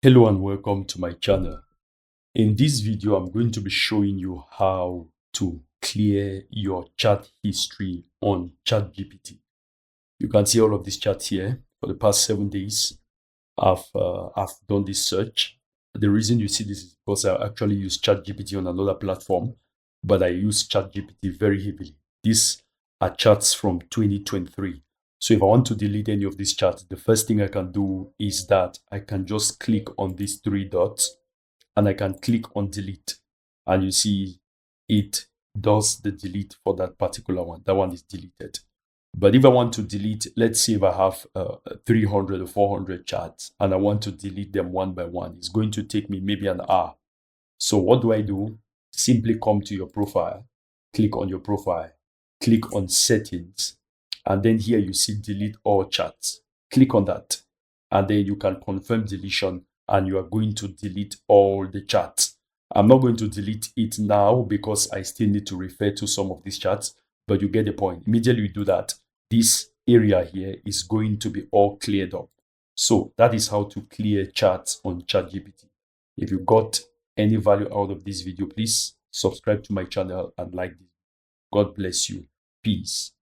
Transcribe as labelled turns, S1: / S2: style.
S1: Hello and welcome to my channel. In this video, I'm going to be showing you how to clear your chat history on ChatGPT. You can see all of these chats here. For the past 7 days, I've done this search. The reason you see this is because I actually use ChatGPT on another platform, but I use ChatGPT very heavily. These are chats from 2023. So if I want to delete any of these chats, the first thing I can do is that I can just click on these three dots and I can click on delete. And you see it does the delete for that particular one. That one is deleted. But if I want to delete, let's say if I have 300 or 400 chats and I want to delete them one by one, it's going to take me maybe an hour. So what do? Simply come to your profile, click on your profile, click on settings, and then here you see delete all chats. Click on that, and then you can confirm deletion, and you are going to delete all the chats. I'm not going to delete it now because I still need to refer to some of these chats, but you get the point. Immediately you do that, this area here is going to be all cleared up. So that is how to clear chats on ChatGPT. If you got any value out of this video, please subscribe to my channel and like this. God bless you. Peace.